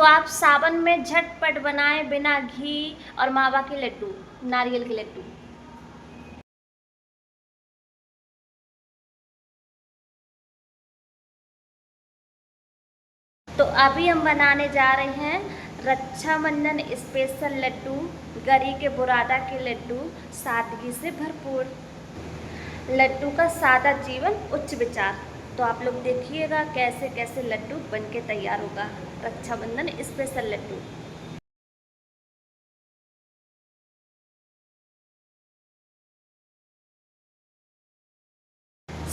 आप सावन में झटपट बनाएं बिना घी और मावा के लड्डू, नारियल के लड्डू। तो अभी हम बनाने जा रहे हैं रक्षाबंधन स्पेशल लड्डू, गरी के बुरादा के लड्डू, सादगी से भरपूर। लड्डू का सादा जीवन उच्च विचार। तो आप लोग देखिएगा कैसे कैसे लड्डू बनके तैयार होगा रक्षाबंधन स्पेशल लड्डू।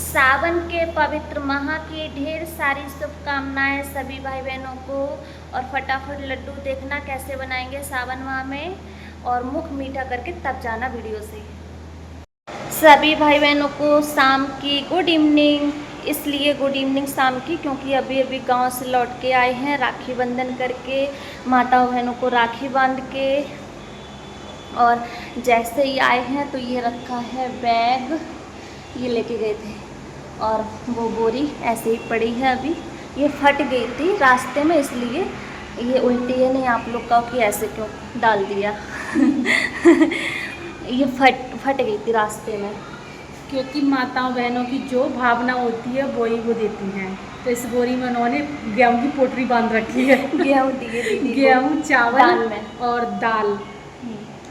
सावन के पवित्र माह की ढेर सारी शुभकामनाएं सभी भाई बहनों को। और फटाफट लड्डू देखना कैसे बनाएंगे सावन माह में, और मुख मीठा करके तब जाना वीडियो से। सभी भाई बहनों को शाम की गुड इवनिंग। इसलिए गुड इवनिंग शाम की क्योंकि अभी अभी गांव से लौट के आए हैं राखी बंधन करके, माता बहनों को राखी बांध के। और जैसे ही आए हैं तो ये रखा है बैग, ये लेके गए थे, और वो बोरी ऐसे ही पड़ी है। अभी ये फट गई थी रास्ते में, इसलिए ये उल्टी है, नहीं आप लोग का कि ऐसे क्यों डाल दिया। ये फट गई थी रास्ते में। क्योंकि माताओं बहनों की जो भावना होती है वो ही वो देती हैं। तो इस बोरी में उन्होंने गेहूं की पोटली बांध रखी है। गेहूँ दिए दीदी, गेहूं, चावल दाल में और दाल।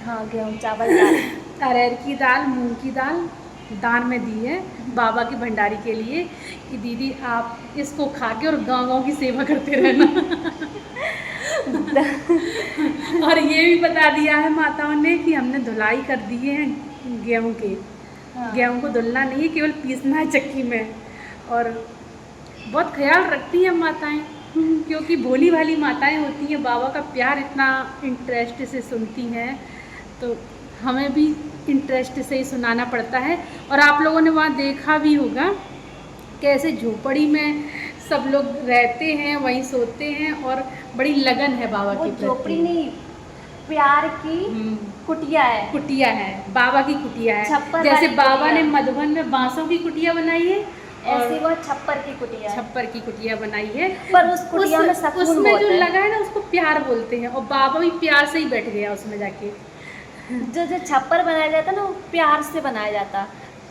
हाँ, गेहूँ चावल दाल, अरहर की दाल, मूंग की दाल दान में दी है बाबा की भंडारी के लिए कि दीदी आप इसको खा के और गाँव की सेवा करते रहना। और ये भी बता दिया है माताओं ने कि हमने धुलाई कर दिए हैं गेहूं के। हाँ। गेहूं को धुलना नहीं है, केवल पीसना है चक्की में। और बहुत ख्याल रखती हैं माताएं, क्योंकि भोली भाली माताएं होती हैं, बाबा का प्यार इतना इंटरेस्ट से सुनती हैं, तो हमें भी इंटरेस्ट से ही सुनाना पड़ता है। और आप लोगों ने वहाँ देखा भी होगा कैसे झोपड़ी में सब लोग रहते हैं, वहीं सोते हैं, और बड़ी लगन है बाबा की प्रति। झोपड़ी नहीं, प्यार की कुटिया है। कुटिया है, बाबा की कुटिया है। जैसे बाबा ने मधुबन में बांसों की कुटिया बनाई है, ऐसे वो छप्पर की कुटिया, छप्पर की कुटिया बनाई है। पर उस कुटिया में सकून उसमें जो लगा है ना, उसको प्यार बोलते हैं, और बाबा भी प्यार से ही बैठ गया उसमें जाके। जो छप्पर बनाया जाता ना, वो प्यार से बनाया जाता,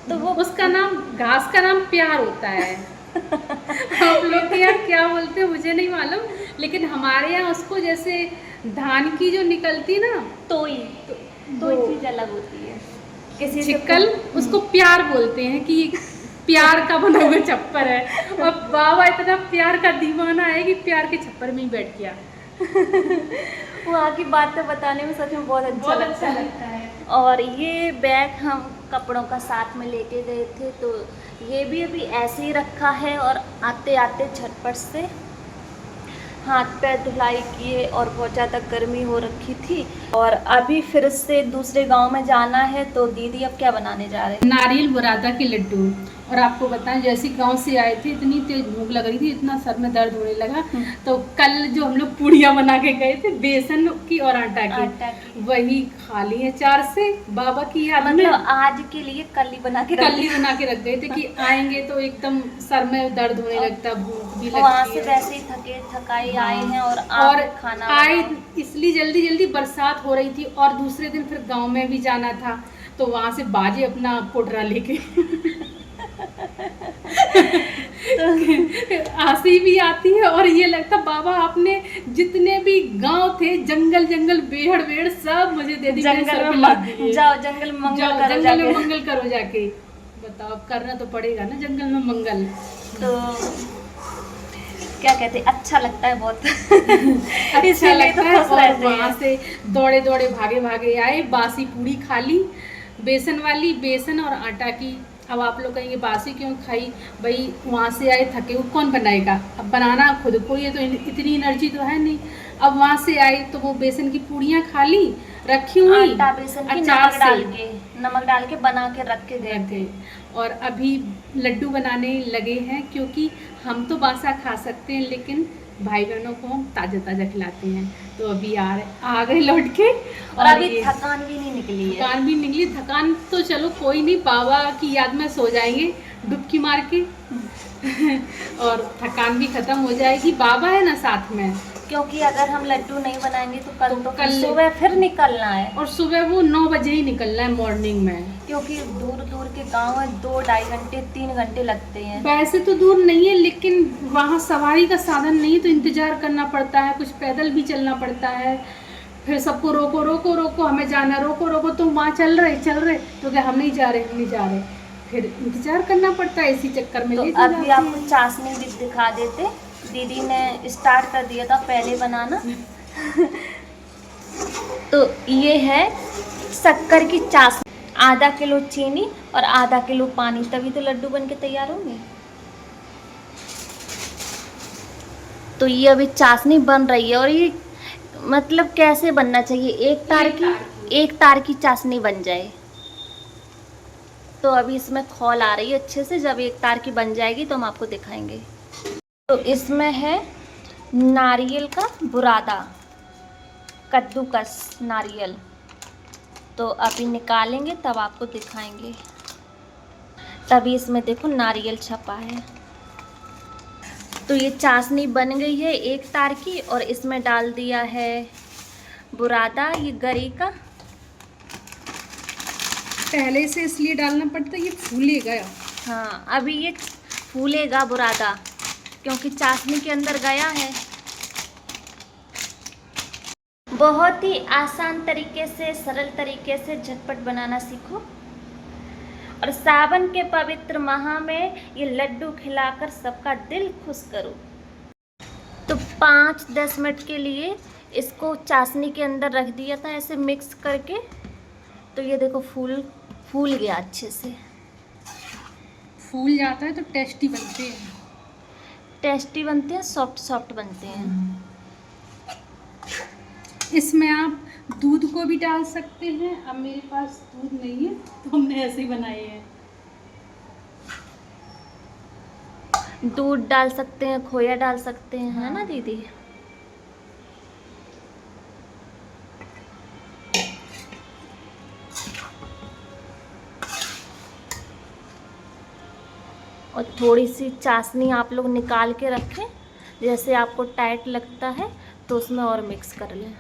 तो वो उसका नाम, घास का नाम प्यार होता है। आप लोग के यहाँ क्या बोलते हैं मुझे नहीं मालूम, लेकिन हमारे यहाँ उसको जैसे धान की जो निकलती ना तोई चीज अलग होती है, किसी छिक्कल, उसको प्यार बोलते हैं कि प्यार का बना हुआ छप्पर है। और बाबा इतना प्यार का दीवाना है कि प्यार के छप्पर में ही बैठ गया। वहाँ की बातें बताने में सच में बहुत अच्छा लगता है। और ये बैग हम कपड़ों का साथ में लेके गए थे, तो ये भी अभी ऐसे ही रखा है। और आते आते झटपट से हाथ पैर धुलाई किए, और बहुत ज़्यादा गर्मी हो रखी थी। और अभी फिर से दूसरे गांव में जाना है, तो दीदी अब क्या बनाने जा रहे हैं? नारियल बुरादा के लड्डू। और आपको बताएं, जैसे गांव से आए थे इतनी तेज भूख लग रही थी, इतना सर में दर्द होने लगा, तो कल जो हम लोग पूड़ियाँ बना के गए थे बेसन की और आटा की, वही खा ली है 4 से बाबा की याद में। मतलब आज के लिए कल ही बना के रख गए थे कि आएंगे तो एकदम सर में दर्द होने लगता, भूख भी लगती है। वहाँ से वैसे ही थकाई आए हैं, और खाना आए इसलिए जल्दी बरसात हो रही थी, और दूसरे दिन फिर गाँव में भी जाना था, तो वहाँ से बाजे अपना पोटरा लेके। तो हंसी भी आती है, और ये लगता बाबा आपने जितने भी गांव थे, जंगल बेहड़ सब मुझे दे दी, जंगल में जाओ, जंगल में मंगल करो जाके। बताओ, करना तो पड़ेगा ना जंगल में मंगल। तो क्या कहते, अच्छा लगता है बहुत। अच्छा लगता है। और वहाँ से दौड़े भागे आए, बासी पूड़ी खा ली, बेसन वाली, बेसन और आटा की। अब आप लोग कहेंगे बासी क्यों खाई भाई, वहाँ से आए थके, वो कौन बनाएगा, अब बनाना खुद को, ये तो इतनी एनर्जी तो है नहीं। अब वहाँ से आई तो वो बेसन की पूड़ियाँ खा ली, रखी हुई आटा बेसन की नमक डाल के बना के रख के गए थे। और अभी लड्डू बनाने लगे हैं, क्योंकि हम तो बासा खा सकते हैं, लेकिन भाई बहनों को हम ताज़ा खिलाते हैं। तो अभी आ गए लौट के, और अभी थकान भी नहीं निकली है। थकान तो चलो कोई नहीं, बाबा की याद में सो जाएंगे डुबकी मार के। और थकान भी खत्म हो जाएगी, बाबा है ना साथ में, क्योंकि अगर हम लड्डू नहीं बनाएंगे तो कल तो कल सुबह फिर निकलना है, और सुबह वो 9 बजे ही निकलना है मॉर्निंग में। क्योंकि दूर दूर के गांव है, 2-2.5 घंटे 3 घंटे लगते हैं। वैसे तो दूर नहीं है, लेकिन वहाँ सवारी का साधन नहीं है तो इंतजार करना पड़ता है, कुछ पैदल भी चलना पड़ता है। फिर सबको रोको रोको रोको, हमें जाना, रोको रोको, तुम वहाँ चल रहे तो क्या हम नहीं जा रहे, फिर इंतजार करना पड़ता है, इसी चक्कर में तो लेट हो अभी जाते आपको हैं। चाशनी भी दिखा देते, दीदी ने स्टार्ट कर दिया था पहले बनाना। तो ये है शक्कर की चाशनी, आधा किलो चीनी और आधा किलो पानी, तभी तो लड्डू बन के तैयार होंगे। तो ये अभी चाशनी बन रही है, और ये मतलब कैसे बनना चाहिए, एक तार की चाशनी बन जाए। तो अभी इसमें खौल आ रही है अच्छे से, जब एक तार की बन जाएगी तो हम आपको दिखाएंगे। तो इसमें है नारियल का बुरादा, कद्दूकस नारियल, तो अभी निकालेंगे तब आपको दिखाएंगे। तभी इसमें देखो नारियल छपा है। तो ये चाशनी बन गई है एक तार की, और इसमें डाल दिया है बुरादा, ये गरी का। पहले से इसलिए डालना पड़ता है, ये फूलेगा। हाँ, अभी ये फूलेगा बुरादा, क्योंकि चाशनी के अंदर गया है। बहुत ही आसान तरीके से, सरल तरीके से झटपट बनाना सीखो, और सावन के पवित्र माह में ये लड्डू खिलाकर सबका दिल खुश करो। तो 5-10 मिनट के लिए इसको चाशनी के अंदर रख दिया था ऐसे मिक्स करके। तो ये देखो फूल गया अच्छे से, फूल जाता है तो टेस्टी बनते हैं, सॉफ्ट बनते हैं। इसमें आप दूध को भी डाल सकते हैं। अब मेरे पास दूध नहीं है तो हमने ऐसे ही बनाए हैं। दूध डाल सकते हैं, खोया डाल सकते हैं, है ना दीदी। और थोड़ी सी चाशनी आप लोग निकाल के रखें, जैसे आपको टाइट लगता है तो उसमें और मिक्स कर लें।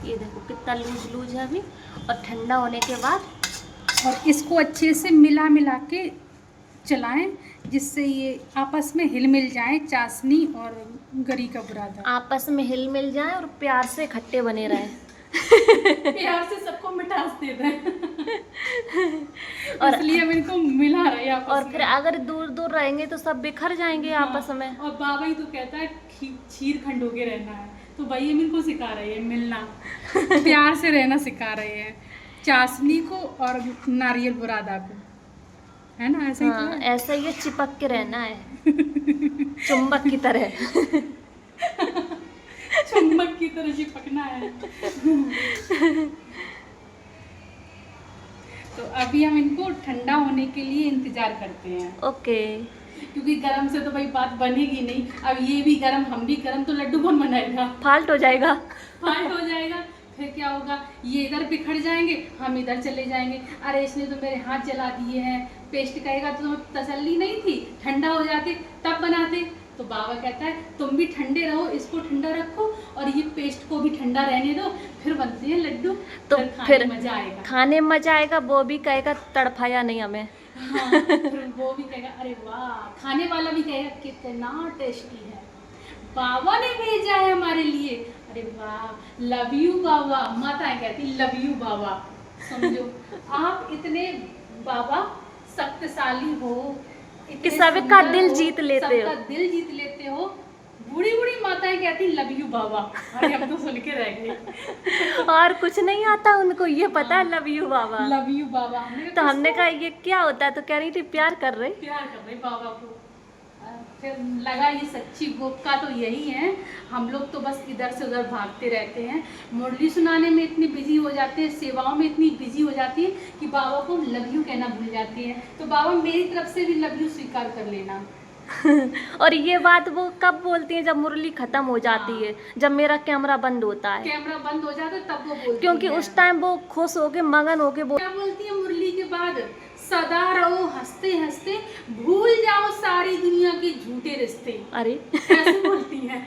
ये देखो कितना लूज है अभी, और ठंडा होने के बाद और इसको अच्छे से मिला के चलाएं, जिससे ये आपस में हिल मिल जाए, चाशनी और गरी का बुरादा आपस में हिल मिल जाए और प्यार से इकट्ठे बने रहें। प्यार से सबको मिठास दे दें। और इसलिए हम इनको मिला रहे हैं आपस और में। फिर अगर दूर दूर रहेंगे तो सब बिखर जाएंगे आपस में। और बाबा ही तो कहता है खीर खंड होके रहना है, तो भाई हम इनको सिखा रहे हैं मिलना, प्यार से रहना सिखा रहे हैं, चाशनी को और नारियल बुरादा को, है ना। ऐसा ही तो है। ऐसा ही चिपक के रहना है, चुंबक की तरह। चुम्बक की तरह चिपकना है। तो अभी हम इनको ठंडा होने के लिए इंतजार करते हैं। ओके। क्योंकि गरम से तो भाई बात बनेगी नहीं। अब ये भी गरम, हम भी गरम, तो लड्डू कौन बनाएगा? फाल्ट हो जाएगा। फाल्ट हो जाएगा। फिर क्या होगा, ये इधर बिखर जाएंगे, हम इधर चले जाएंगे। अरे इसने तो मेरे हाथ जला दिए हैं। पेस्ट कहेगा तो तुम्हें तसल्ली नहीं थी, ठंडा हो जाते तब बनाते। तो बाबा कहता है तुम भी ठंडे रहो, इसको ठंडा रखो और ये पेस्ट को भी ठंडा रहने दो, फिर बनते हैं लड्डू। तो फिर मजा आएगा, खाने में मजा आएगा। वो भी कहेगा तड़फाया नहीं हमें। हाँ, फिर वो भी कहेगा अरे वाह, खाने वाला भी कहेगा कितना टेस्टी है, बाबा ने भेजा है हमारे लिए। अरे वाह, लव यू बाबा। माताएं कहती लव यू बाबा। समझो आप इतने बाबा शक्तिशाली हो कि सबका दिल जीत लेते हो, सबका दिल जीत लेते हो। बूढ़ी बूढ़ी माताएं कहती लव यू बाबा। अरे हम तो सुन के रह गए। और कुछ नहीं आता उनको, ये पता है लव यू बाबा। लव यू बाबा। तो हमने कहा ये क्या होता है, तो कह रही थी प्यार कर रहे बाबा को। फिर लगा ये सच्ची गोप का तो यही है। हम लोग तो बस इधर से उधर भागते रहते हैं, मुरली सुनाने में इतनी बिजी हो जाते हैं, सेवाओं में इतनी बिजी हो जाती है कि बाबा को लव यू कहना भूल जाती है। तो बाबा मेरी तरफ से भी लव यू स्वीकार कर लेना। और ये बात वो कब बोलती है, जब मुरली खत्म हो जाती है, जब मेरा कैमरा बंद होता है। कैमरा बंद हो जाता है तब वो बोलती क्योंकि है। उस टाइम वो खुश होके मगन होके क्या बोलती है मुरली के बाद? सदा रहो हंसते हंसते, भूल जाओ सारी दुनिया के झूठे रिश्ते। अरे ऐसे बोलती हैं।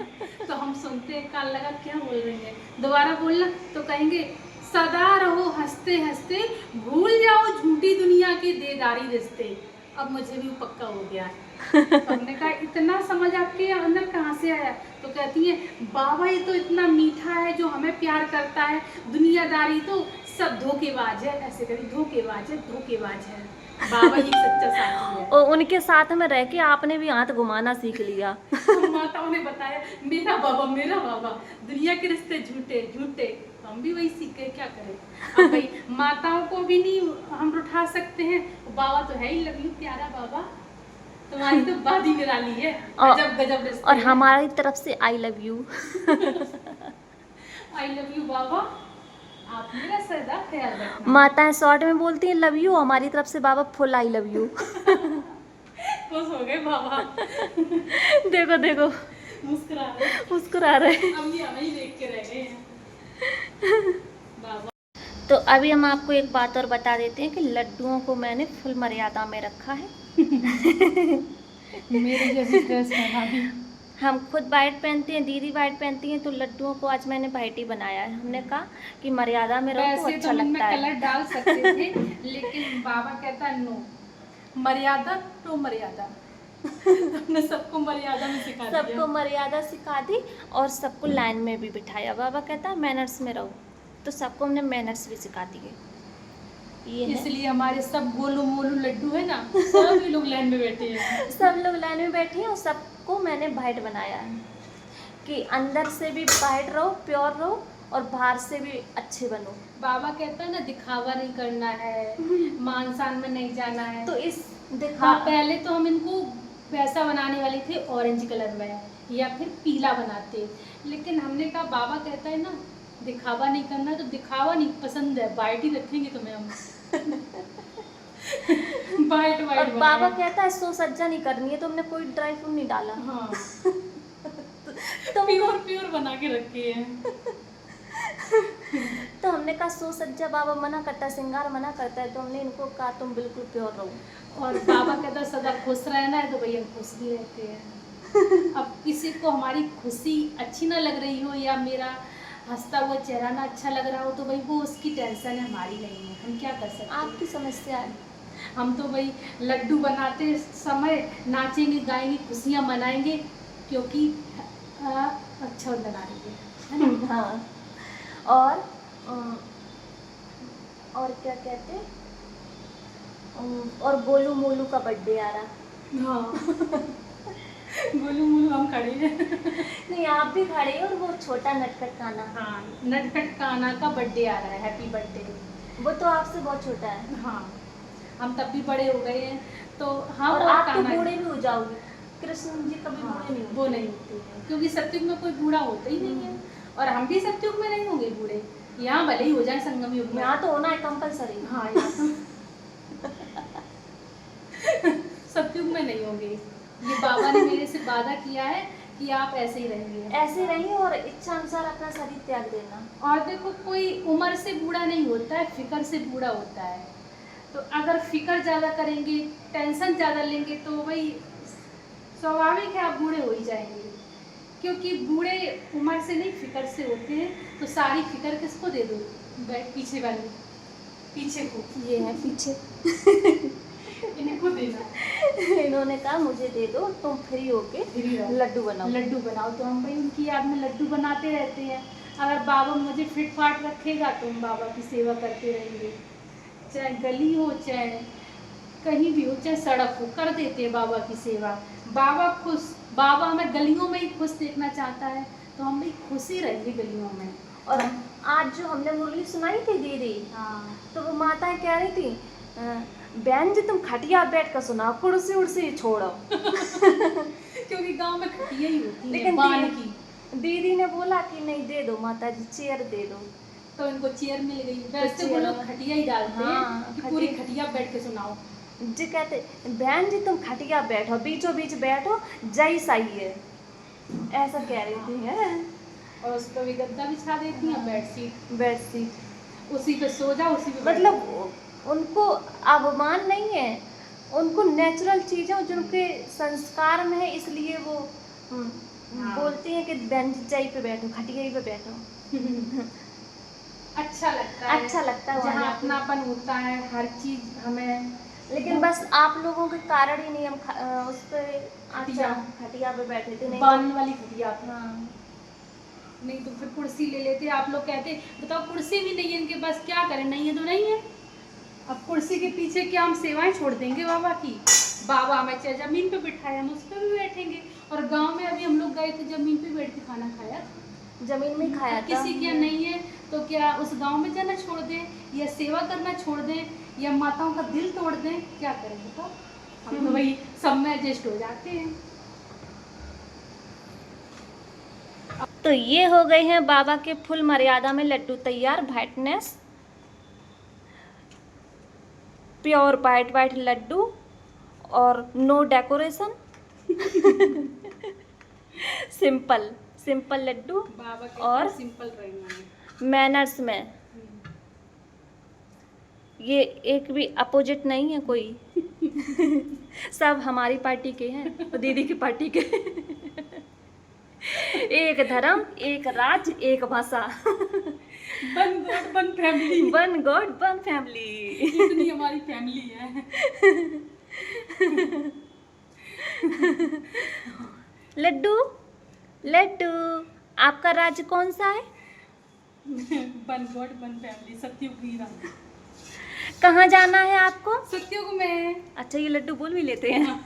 तो हम सुनते हैं, कान लगा क्या बोल रही है, दोबारा बोलना तो कहेंगे सदा रहो हंसते हंसते, भूल जाओ झूठी दुनिया के देदारी रिश्ते। अब मुझे भी पक्का हो गया है। तो हमने कहा इतना समझ आपके अंदर कहाँ से आया? तो कहती है बाबा ये तो इतना मीठा है जो हमें प्यार करता है, दुनियादारी तो सब धोखेबाज है। ऐसे करी धोखेबाज है, धोखेबाज है। बाबा ही सच्चा साथी है। और उनके साथ में रह के आपने भी हाथ घुमाना सीख लिया। तो माताओं ने बताया मेरा बाबा दुनिया के रिश्ते झूठे झूठे। हम भी वही सीख गए, क्या करें। अब भाई माताओं को भी नहीं हम उठा सकते हैं, बाबा तो है ही, लव यू प्यारा बाबा, तुम्हारी तो बात ही निराली है, गजब गजब रिश्ते। और हमारी तरफ से I love you. I love you बाबा, आप मेरा सदा ख्याल रखना। माताएं शॉर्ट में बोलती हैं लव यू, हमारी तरफ से बाबा फुल आई लव यू। खुश हो गए बाबा। देखो देखो मुस्कुरा रहे। अम्मी हमें ही देख के रह गए हैं बाबा। तो अभी हम आपको एक बात और बता देते हैं कि लड्डुओं को मैंने फुल मर्यादा में रखा है। मेरी जैसी ड्रेस पहना दी। हम खुद वाइट पहनते हैं, दीदी वाइट पहनती हैं, तो लड्डुओं को आज मैंने वाइट ही बनाया है। हमने कहा कि मर्यादा में रहो तो अच्छा लगता है। कलर डाल सकते थे लेकिन बाबा कहता है नो, मर्यादा तो मर्यादा। हमने सबको मर्यादा में सिखा दिया। सबको मर्यादा सिखा दी और सबको लाइन में भी बिठाया। बाबा कहता है मैनर्स में रहो, तो सबको हमने मैनर्स भी सिखा दिए। ये इसलिए हमारे सब गोलू मोलू लड्डू है ना, सभी लोग लाइन में बैठे हैं। सब लोग लाइन में बैठे हैं और सबको मैंने वाइट बनाया है कि अंदर से भी वाइट रहो, प्योर रहो और बाहर से भी अच्छे बनो। बाबा कहता है ना दिखावा नहीं करना है, मान सम्मान में नहीं जाना है। तो इस पहले तो हम इनको वैसा बनाने वाले थे ऑरेंज कलर में या फिर पीला बनाते, लेकिन हमने कहा बाबा कहता है ना दिखावा नहीं करना, तो दिखावा नहीं पसंद है, वाइट ही रखेंगे तुम्हें हम। वाइट और बाबा कहता है सो सज्जा नहीं करनी है, तो हमने कोई ड्राई फ्रूट नहीं डाला। हाँ। तो प्योर बना के रखे हैं। तो हमने कहा सो सज्जा बाबा मना करता है, श्रृंगार मना करता है, तो हमने इनको कहा तुम बिल्कुल प्योर रहो। और बाबा कहता है सदा खुश रहना है, तो भैया खुश भी रहते हैं। अब किसी को हमारी खुशी अच्छी ना लग रही हो या मेरा हंसता हुआ चेहरा ना अच्छा लग रहा हो, तो भाई वो उसकी टेंशन है, हमारी नहीं है, हम क्या कर सकते हैं। आपकी समस्या है। हम तो भाई लड्डू बनाते समय नाचेंगे गाएंगे, खुशियाँ मनाएंगे, क्योंकि अच्छा बना रही है। हाँ। और क्या कहते हैं, और गोलू मोलू का बर्थडे आ रहा। हाँ। गोलू मोलू हम खड़े हैं। नहीं आप भी खड़े हैं, और वो छोटा नटखट काना। हाँ, नटखट काना का बर्थडे आ रहा है, हैप्पी बर्थडे। वो तो आपसे बहुत छोटा है। हाँ, हम तब भी बड़े हो गए हैं, तो हम और आप तो काना बूढ़े भी हो जाओगे। कृष्ण जी कभी हाँ, बूढ़े नहीं होते। वो नहीं होते हैं, क्योंकि सत्युग में कोई बूढ़ा होता ही नहीं है, और हम भी सत्युग में नहीं होंगे बूढ़े। यहाँ भले ही हो जाए संगम युग में, यहाँ तो होना है कंपलसरी। हाँ यहाँ सत्युग में नहीं होंगे। ये बाबा ने मेरे से वादा किया है कि आप ऐसे ही रहेंगे, ऐसे रहिए और इच्छा अनुसार अपना शरीर त्याग देना। और देखो कोई उम्र से बूढ़ा नहीं होता है, फिक्र से बूढ़ा होता है। तो अगर फिक्र ज़्यादा करेंगे, टेंशन ज़्यादा लेंगे, तो वही स्वाभाविक है आप बूढ़े हो ही जाएंगे। क्योंकि बूढ़े उम्र से नहीं फिक्र से होते हैं, तो सारी फिक्र किसको दे दो, पीछे वाले, पीछे को, ये है पीछे। इनको देना। इन्होंने कहा मुझे दे दो, तुम फ्री होके लड्डू बनाओ। लड्डू बनाओ, तो हम भाई उनकी याद में लड्डू बनाते रहते हैं। अगर बाबा मुझे फिट फाट रखेगा तो हम बाबा की सेवा करते रहेंगे, चाहे गली हो चाहे कहीं भी हो, चाहे सड़क हो, कर देते हैं बाबा की सेवा। बाबा खुश, बाबा हमें गलियों में ही खुश देखना चाहता है, तो हम भी खुश ही रहेंगे गलियों में। और आज जो हमने मुरली सुनाई थी दीदी, हाँ, तो वो माताएं कह रही थी बहन जी तुम खटिया बैठ कर सुनाओ, कुर्सी उर्सी छोड़ो। क्योंकि गांव में खटिया ही होती है, लेकिन बान की। दीदी ने बोला कि नहीं दे दो माता जी, चेयर दे दो, तो इनको चेयर मिल गई। वैसे वो लोग खटिया ही डालते हैं कि पूरी खटिया बैठ के सुनाओ। जी कहते बहन जी तुम खटिया बैठो, बीचों बीच बैठो, जय सही है, ऐसा कह रही थी। है और उस पर भी गद्दा बिछा देती हैं, बेडशीट, बेडशीट, उसी पे सो जाओ, उसी पे मतलब उनको अवमान नहीं है, उनको नेचुरल चीज़ें जिनके संस्कार में है, इसलिए वो बोलती हैं कि बेंचाई पे बैठो, खटियाई पे बैठो। अच्छा लगता है, अच्छा लगता है वहाँ जहाँ जाके। अपनापन होता है, हर चीज हमें। लेकिन बस आप लोगों के कारण ही नहीं हम उस पे खटिया। खटिया पे बैठे थे, नहीं बान तो वाली खटिया पे। हाँ नहीं तो फिर कुर्सी ले लेते। आप लोग कहते बताओ कुर्सी भी नहीं है इनके पास, क्या करें, नहीं है तो नहीं है। अब कुर्सी के पीछे क्या हम सेवाएं छोड़ देंगे बाबा की? बाबा हमें चाहे जमीन पे बिठाए, हम उस पर भी बैठेंगे। और गांव में अभी हम लोग गए थे, जमीन पे बैठ के खाना खाया, जमीन में खाया था। किसी के नहीं है तो क्या उस गांव में जाना छोड़ दें, या सेवा करना छोड़ दें, या माताओं का दिल तोड़ दें? क्या करें बताओ? हम तो भाई सब में एडजस्ट हो जाते हैं। तो ये हो गए हैं बाबा के फुल मर्यादा में लड्डू तैयार। वाइटनेस, प्योर वाइट लड्डू और नो डेकोरेशन। सिंपल लड्डू बाबा के और सिंपल रहना है। मैनर्स में ये एक भी अपोजिट नहीं है कोई। सब हमारी पार्टी के हैं और दीदी की पार्टी के। एक धर्म, एक राज, एक भाषा। One God one family. One God one family. इतनी हमारी फैमिली है। लड्डू लड्डू, आपका राज्य कौन सा है? वन गॉड वन फैमिली, सत्युग हीरा। कहाँ जाना है आपको? सत्युग में। अच्छा, ये लड्डू बोल भी लेते हैं।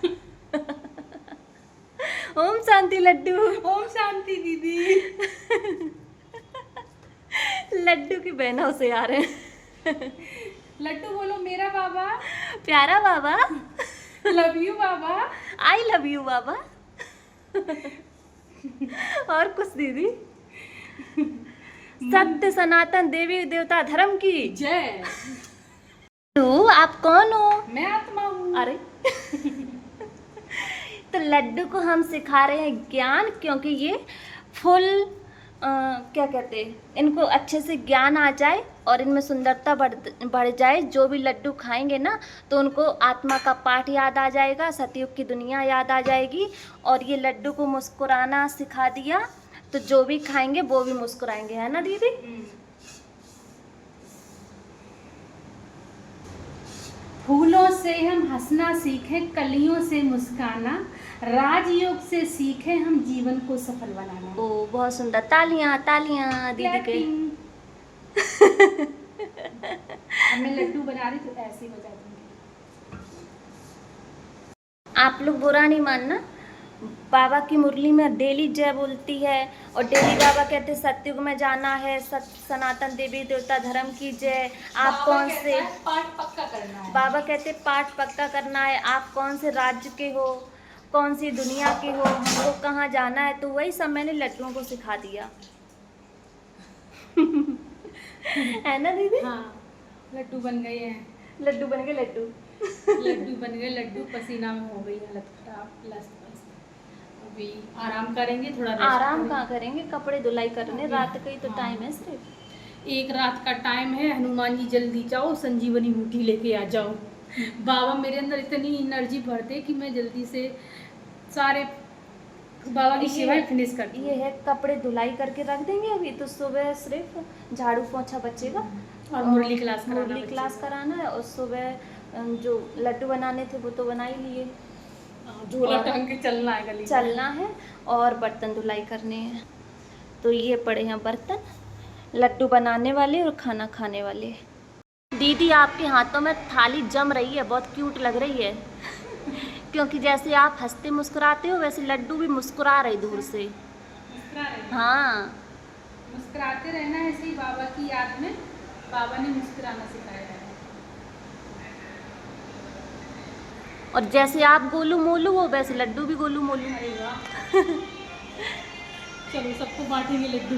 ओम शांति लड्डू। ओम शांति दीदी। लड्डू की बहनों से आ रहे हैं। लड्डू बोलो मेरा बाबा। प्यारा बाबा। लव यू बाबा। आई लव यू बाबा। और कुछ दीदी? सत्य सनातन देवी देवता धर्म की जय। तू आप कौन हो? मैं आत्मा हूँ। अरे तो लड्डू को हम सिखा रहे हैं ज्ञान, क्योंकि ये फुल क्या कहते हैं, इनको अच्छे से ज्ञान आ जाए और इनमें सुंदरता बढ़ जाए। जो भी लड्डू खाएंगे ना तो उनको आत्मा का पाठ याद आ जाएगा, सतयुग की दुनिया याद आ जाएगी। और ये लड्डू को मुस्कुराना सिखा दिया तो जो भी खाएंगे वो भी मुस्कुराएंगे, है ना दीदी? फूलों से हम हंसना सीखें, कलियों से मुस्काना, राजयोग से सीखें हम जीवन को सफल बनाना। ओ बहुत सुंदर, तालियां तालियां दीदी के। अब मैं लड्डू बना रही तो ऐसे ही बजा दूंगी। आप लोग बुरा नहीं मानना, बाबा की मुरली में डेली जय बोलती है और डेली बाबा कहते सत्युग में जाना है, सनातन देवी देवता धर्म की जय। आप कौन से पाठ पक्का करना है। बाबा कहते पाठ पक्का करना है, आप कौन से राज्य के हो, कौन सी दुनिया के हो, हमको कहाँ जाना है। तो वही सब मैंने लड्डुओं को सिखा दिया। है ना दीदी? हाँ, लड्डू बन गए हैं। लड्डू बन गए लड्डू। लड्डू बन गए लड्डू, पसीना में हो गई हालत खराब। अभी आराम करेंगे, थोड़ा रेस्ट आराम करेंगे। कहाँ करेंगे, कपड़े धुलाई करने, रात का ही तो टाइम है सिर्फ। एक रात का टाइम है। हनुमान जी जल्दी जाओ, संजीवनी बूटी लेके आ जाओ। बाबा मेरे अंदर इतनी एनर्जी भरते कि मैं जल्दी से सारे बाबा की सेवाएं फिनिश कर दूं। ये है, कपड़े धुलाई करके रख देंगे अभी तो सुबह सिर्फ झाड़ू पोछा बचेगा और मुरली क्लास कराना मुरली बच्चे क्लास को। कराना है। और सुबह जो लड्डू बनाने थे वो तो बना ही लिए, झोला टांग के चलना है गली में। चलना है और बर्तन धुलाई करने हैं। तो ये पड़े हैं बर्तन, लड्डू बनाने वाले और खाना खाने वाले। दीदी आपके हाथों में थाली जम रही है, बहुत क्यूट लग रही है। क्योंकि जैसे आप हंसते मुस्कुराते हो वैसे लड्डू भी मुस्कुरा रही दूर से। मुस्कुरा रहे। हाँ, मुस्कुराते रहना है, ऐसे ही बाबा की याद में बाबा ने मुस्कुराना सिखाया है। और जैसे आप गोलू मोलू हो वैसे लड्डू भी गोलू मोलू। अरे वाह। चलो सबको बांटेंगे लड्डू।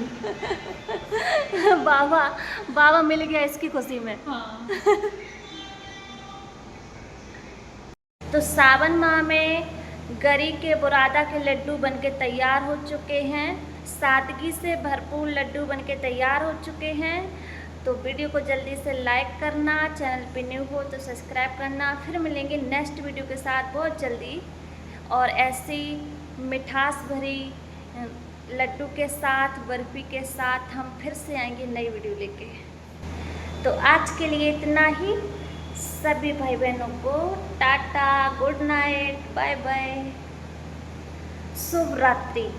बाबा बाबा मिल गया इसकी खुशी में। हाँ। तो सावन माह में गरी के बुरादा के लड्डू बनके तैयार हो चुके हैं, सादगी से भरपूर लड्डू बनके तैयार हो चुके हैं। तो वीडियो को जल्दी से लाइक करना, चैनल पे न्यू हो तो सब्सक्राइब करना। फिर मिलेंगे नेक्स्ट वीडियो के साथ बहुत जल्दी, और ऐसी मिठास भरी लड्डू के साथ, बर्फ़ी के साथ हम फिर से आएंगे नई वीडियो लेके। तो आज के लिए इतना ही। सभी भाई बहनों को tata, good night, bye bye, शुभ रात्रि।